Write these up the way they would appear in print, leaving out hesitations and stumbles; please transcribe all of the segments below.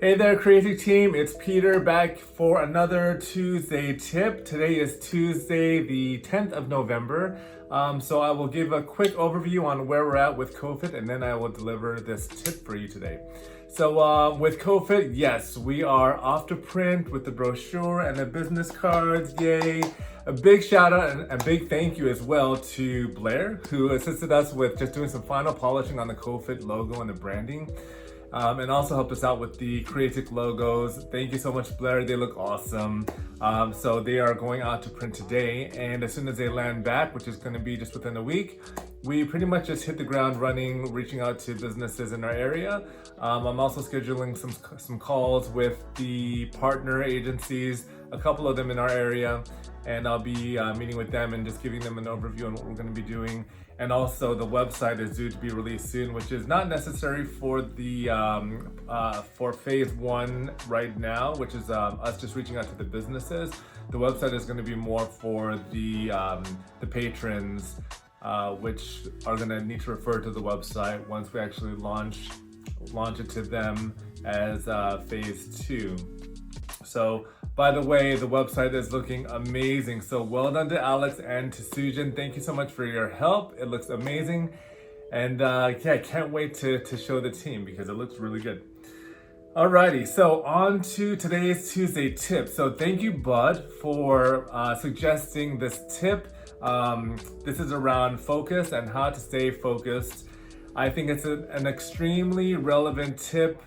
Hey there, crazy team. It's Peter back for another Tuesday tip. Today is Tuesday, the 10th of November. So I will give a quick overview on where we're at with COVID, and then I will deliver this tip for you today. So with COVID, yes, we are off to print with the brochure and the business cards. Yay! A big shout out and a big thank you as well to Blair, who assisted us with just doing some final polishing on the COVID logo and the branding. And also helped us out with the creative logos. Thank you so much, Blair. They look awesome. So they are going out to print today, and as soon as they land back, which is going to be just within a week, we pretty much just hit the ground running, reaching out to businesses in our area. I'm also scheduling some calls with the partner agencies, a couple of them in our area, and I'll be meeting with them and just giving them an overview on what we're going to be doing. And also the website is due to be released soon, which is not necessary for the for phase one right now, which is us just reaching out to the businesses. The website is going to be more for the patrons, which are going to need to refer to the website once we actually launch it to them as phase two. So, by the way, the website is looking amazing. So well done to Alex and to Sujin. Thank you so much for your help. It looks amazing. And yeah, I can't wait to show the team because it looks really good. Alrighty, so on to today's Tuesday tip. So thank you, Bud, for suggesting this tip. This is around focus and how to stay focused. I think it's an extremely relevant tip,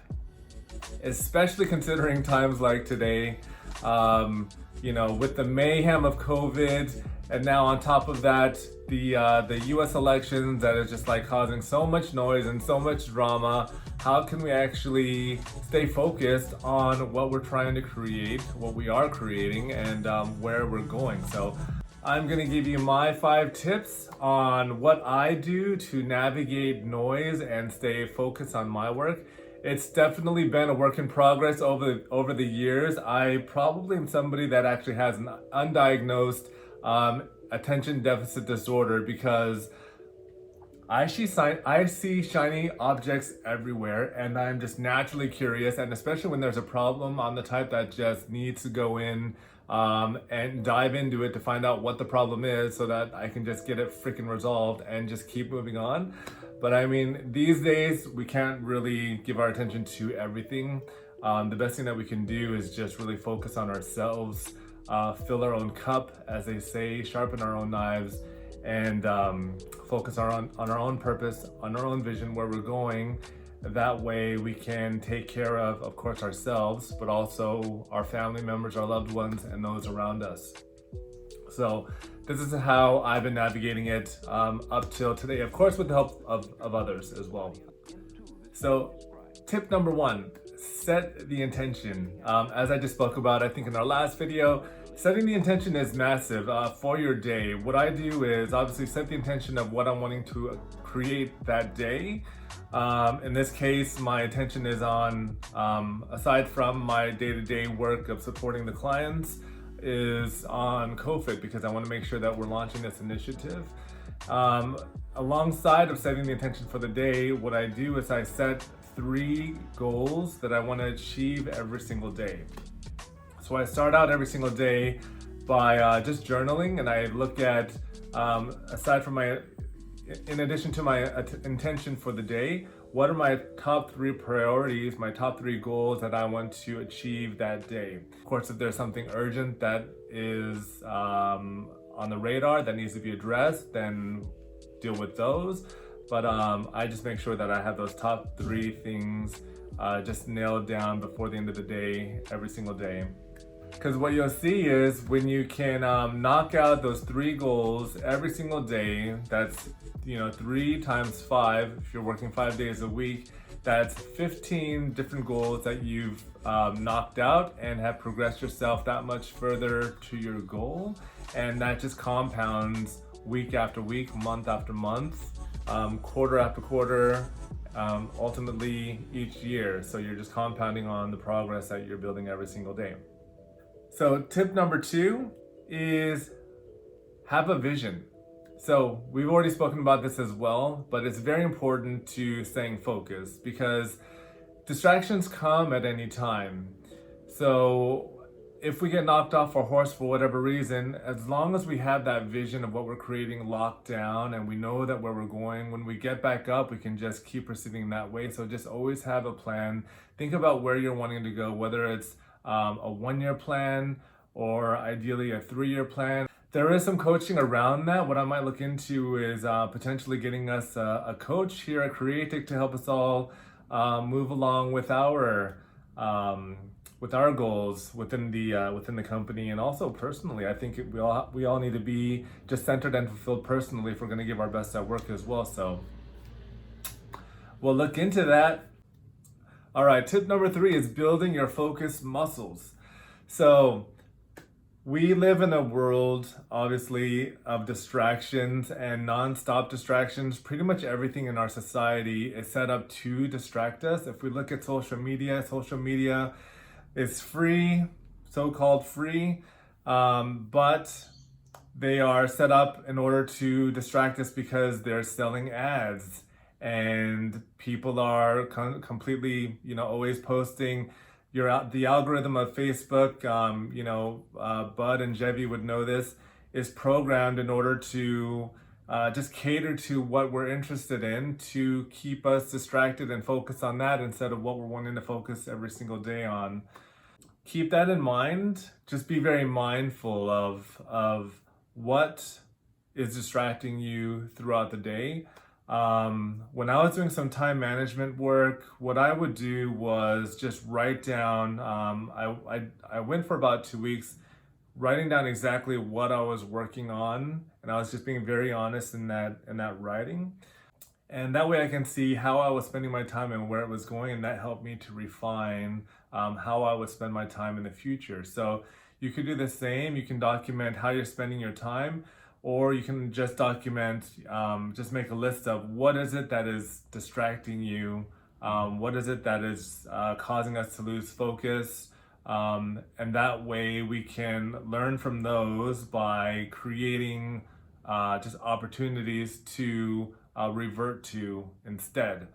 especially considering times like today. With the mayhem of COVID, and now on top of that, the U.S. elections that is just like causing so much noise and so much drama. How can we actually stay focused on what we're trying to create, what we are creating, and where we're going? So I'm gonna give you my 5 tips on what I do to navigate noise and stay focused on my work. It's definitely been a work in progress over the years. I probably am somebody that actually has an undiagnosed attention deficit disorder because I see shiny objects everywhere, and I'm just naturally curious, and especially when there's a problem, I'm the type that just needs to go in and dive into it to find out what the problem is so that I can just get it freaking resolved and just keep moving on. But I mean, these days, we can't really give our attention to everything. The best thing that we can do is just really focus on ourselves, fill our own cup, as they say, sharpen our own knives, and focus on our own purpose, on our own vision, where we're going. That way we can take care of course, ourselves, but also our family members, our loved ones, and those around us. So this is how I've been navigating it up till today, of course, with the help of others as well. So tip number 1, set the intention. As I just spoke about, I think in our last video, setting the intention is massive for your day. What I do is obviously set the intention of what I'm wanting to create that day. In this case, my intention is on, aside from my day-to-day work of supporting the clients, is on COVID, because I want to make sure that we're launching this initiative. Alongside of setting the intention for the day, what I do is I set 3 goals that I want to achieve every single day. So I start out every single day by just journaling, and I look at, in addition to my intention for the day, what are my top 3 priorities, my top 3 goals that I want to achieve that day? Of course, if there's something urgent that is on the radar that needs to be addressed, then deal with those. But I just make sure that I have those top 3 things just nailed down before the end of the day, every single day. Because what you'll see is when you can knock out those 3 goals every single day, that's 3 times 5, if you're working 5 days a week, that's 15 different goals that you've knocked out and have progressed yourself that much further to your goal. And that just compounds week after week, month after month, quarter after quarter, ultimately each year. So you're just compounding on the progress that you're building every single day. So tip number 2 is have a vision. So we've already spoken about this as well, but it's very important to staying focused, because Distractions come at any time. So if we get knocked off our horse for whatever reason, as long as we have that vision of what we're creating locked down and we know that where we're going, when we get back up, we can just keep proceeding that way. So just always have a plan. Think about where you're wanting to go, whether it's a 1 year plan or ideally a 3 year plan. There is some coaching around that. What I might look into is potentially getting us a coach here at Creatic to help us all move along with our goals within the company, and also personally. I think we all need to be just centered and fulfilled personally if we're going to give our best at work as well. So we'll look into that. All right, tip number 3 is building your focus muscles. So we live in a world, obviously, of distractions and non-stop distractions. Pretty much everything in our society is set up to distract us. If we look at social media is free, so-called free, but they are set up in order to distract us because they're selling ads, and people are completely, always posting. The algorithm of Facebook, Bud and Jevi would know this, is programmed in order to just cater to what we're interested in, to keep us distracted and focus on that instead of what we're wanting to focus every single day on. Keep that in mind. Just be very mindful of what is distracting you throughout the day. When I was doing some time management work, what I would do was just write down, I went for about 2 weeks writing down exactly what I was working on, and I was just being very honest in that writing. And that way I can see how I was spending my time and where it was going, and that helped me to refine how I would spend my time in the future. So you could do the same. You can document how you're spending your time, or you can just document, just make a list of what is it that is distracting you, what is it that is causing us to lose focus, and that way we can learn from those by creating just opportunities to revert to instead.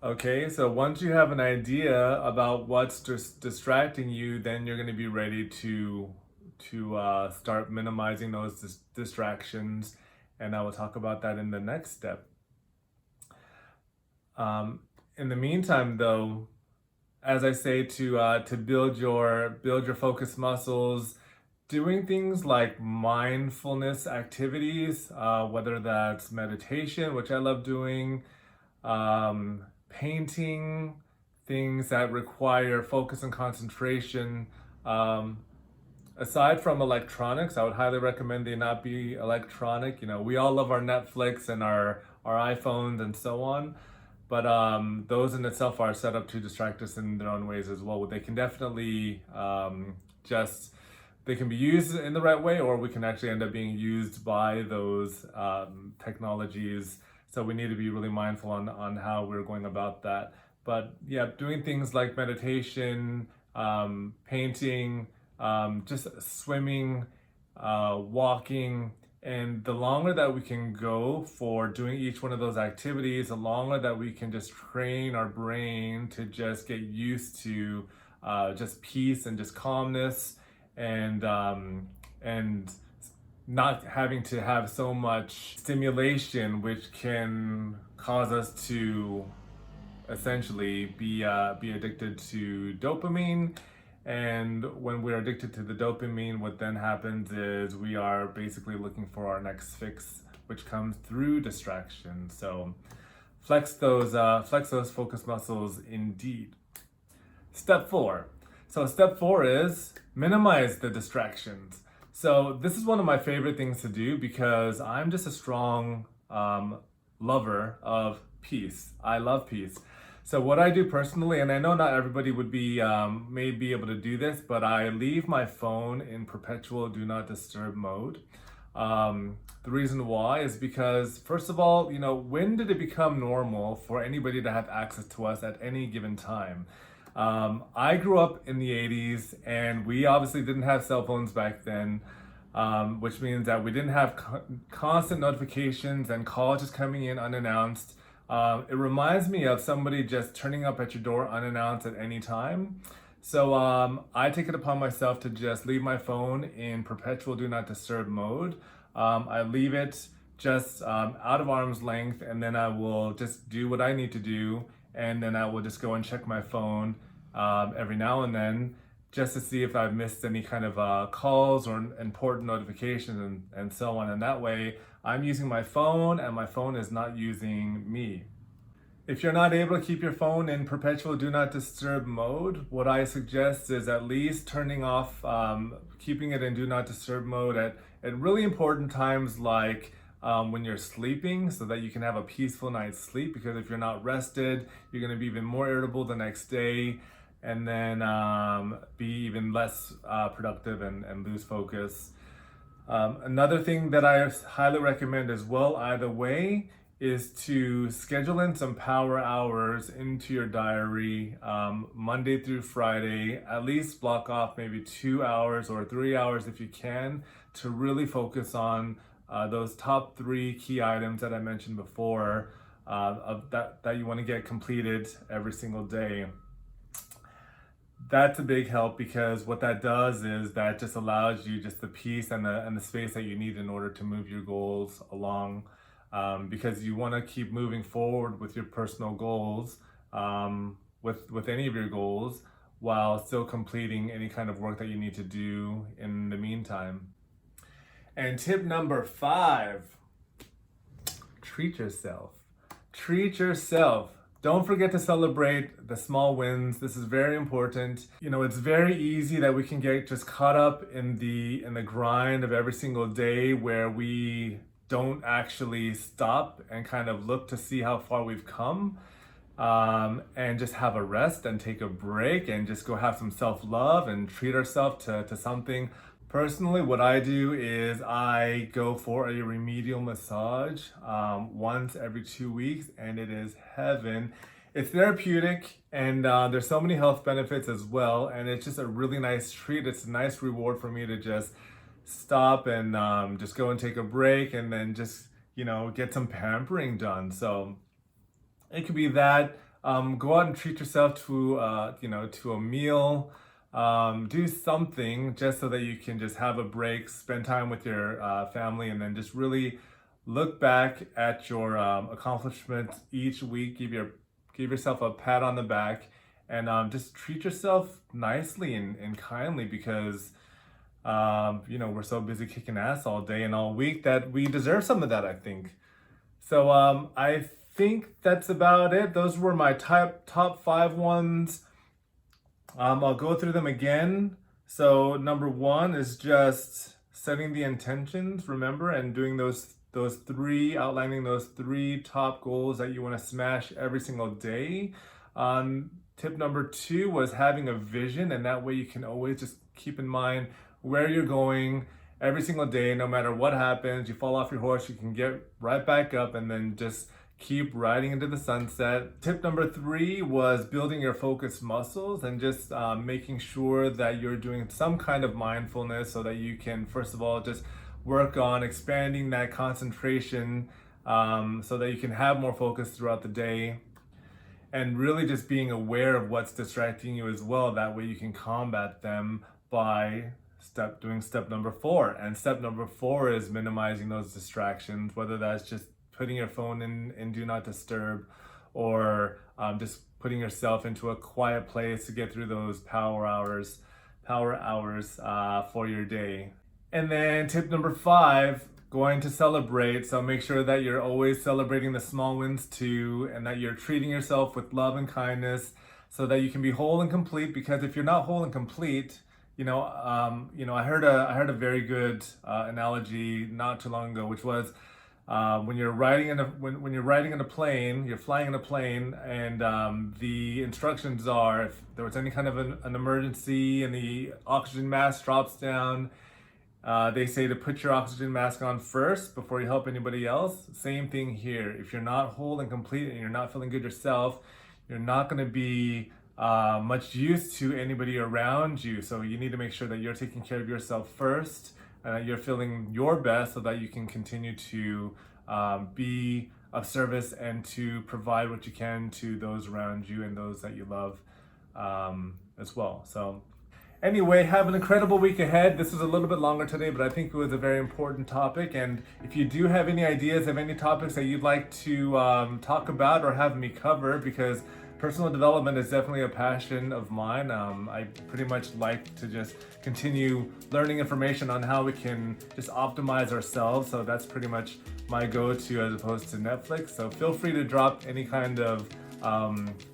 Okay, so once you have an idea about what's distracting you, then you're going to be ready to start minimizing those distractions, and I will talk about that in the next step. In the meantime, though, as I say, to build your focus muscles, doing things like mindfulness activities, whether that's meditation, which I love doing, painting, things that require focus and concentration. Aside from electronics, I would highly recommend they not be electronic. We all love our Netflix and our iPhones and so on, but those in itself are set up to distract us in their own ways as well. They can definitely they can be used in the right way, or we can actually end up being used by those technologies. So we need to be really mindful on how we're going about that. But yeah, doing things like meditation, painting, just swimming, walking, and the longer that we can go for doing each one of those activities, the longer that we can just train our brain to just get used to just peace and just calmness, and not having to have so much stimulation, which can cause us to essentially be addicted to dopamine. And when we're addicted to the dopamine, what then happens is we are basically looking for our next fix, which comes through distraction. So flex those focus muscles indeed. Step 4. So step 4 is minimize the distractions. So this is one of my favorite things to do because I'm just a strong lover of peace. I love peace. So what I do personally, and I know not everybody would be may be able to do this, but I leave my phone in perpetual do not disturb mode. The reason why is because, first of all, when did it become normal for anybody to have access to us at any given time? I grew up in the 80s, and we obviously didn't have cell phones back then, which means that we didn't have constant notifications and calls just coming in unannounced. It reminds me of somebody just turning up at your door unannounced at any time. So I take it upon myself to just leave my phone in perpetual do not disturb mode. I leave it just out of arm's length, and then I will just do what I need to do, and then I will just go and check my phone every now and then just to see if I've missed any kind of calls or important notifications and so on. And that way I'm using my phone and my phone is not using me. If you're not able to keep your phone in perpetual do not disturb mode, what I suggest is at least turning off, keeping it in do not disturb mode at really important times like when you're sleeping, so that you can have a peaceful night's sleep, because if you're not rested, you're going to be even more irritable the next day, and then be even less productive and lose focus. Another thing that I highly recommend as well, either way, is to schedule in some power hours into your diary, Monday through Friday. At least block off maybe 2 hours or 3 hours if you can, to really focus on those top 3 key items that I mentioned before, that you want to get completed every single day. That's a big help, because what that does is that just allows you just the peace and the space that you need in order to move your goals along, because you want to keep moving forward with your personal goals, with any of your goals, while still completing any kind of work that you need to do in the meantime. And tip number 5, treat yourself. Treat yourself. Don't forget to celebrate the small wins. This is very important. You know, it's very easy that we can get just caught up in the grind of every single day, where we don't actually stop and kind of look to see how far we've come, and just have a rest and take a break and just go have some self-love and treat ourselves to something. Personally, what I do is I go for a remedial massage once every 2 weeks, and it is heaven. It's therapeutic, and there's so many health benefits as well, and it's just a really nice treat. It's a nice reward for me to just stop and just go and take a break, and then just, you know, get some pampering done. So it could be that. Go out and treat yourself to to a meal. Do something just so that you can just have a break, spend time with your family, and then just really look back at your accomplishments each week. Give yourself a pat on the back, and just treat yourself nicely and kindly, because we're so busy kicking ass all day and all week that we deserve some of that, I think. So I think that's about it. Those were my top 5 ones. I'll go through them again. So number 1 is just setting the intentions, remember, and doing outlining those 3 top goals that you want to smash every single day. Tip number 2 was having a vision, and that way you can always just keep in mind where you're going every single day. No matter what happens, you fall off your horse, you can get right back up and then just keep riding into the sunset. Tip number 3 was building your focus muscles, and just making sure that you're doing some kind of mindfulness, so that you can, first of all, just work on expanding that concentration, so that you can have more focus throughout the day, and really just being aware of what's distracting you as well. That way you can combat them by doing step number 4. And step number 4 is minimizing those distractions, whether that's just putting your phone in do not disturb, or just putting yourself into a quiet place to get through those power hours for your day. And then tip number 5, going to celebrate. So make sure that you're always celebrating the small wins too, and that you're treating yourself with love and kindness, so that you can be whole and complete. Because if you're not whole and complete, I heard a very good analogy not too long ago, which was, when you're riding in a plane, you're flying in a plane, and the instructions are, if there was any kind of an emergency and the oxygen mask drops down, they say to put your oxygen mask on first before you help anybody else. Same thing here. If you're not whole and complete and you're not feeling good yourself, you're not going to be much use to anybody around you. So you need to make sure that you're taking care of yourself first, you're feeling your best, so that you can continue to be of service and to provide what you can to those around you and those that you love as well. So anyway, have an incredible week ahead. This was a little bit longer today, but I think it was a very important topic. And if you do have any ideas of any topics that you'd like to talk about or have me cover, because personal development is definitely a passion of mine. I pretty much like to just continue learning information on how we can just optimize ourselves. So that's pretty much my go-to as opposed to Netflix. So feel free to drop any kind of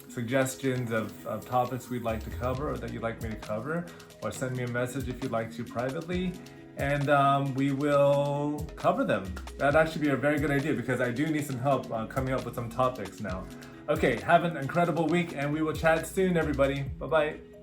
suggestions of topics we'd like to cover or that you'd like me to cover, or send me a message if you'd like to privately, and we will cover them. That'd actually be a very good idea because I do need some help coming up with some topics now. Okay, have an incredible week and we will chat soon, everybody. Bye-bye.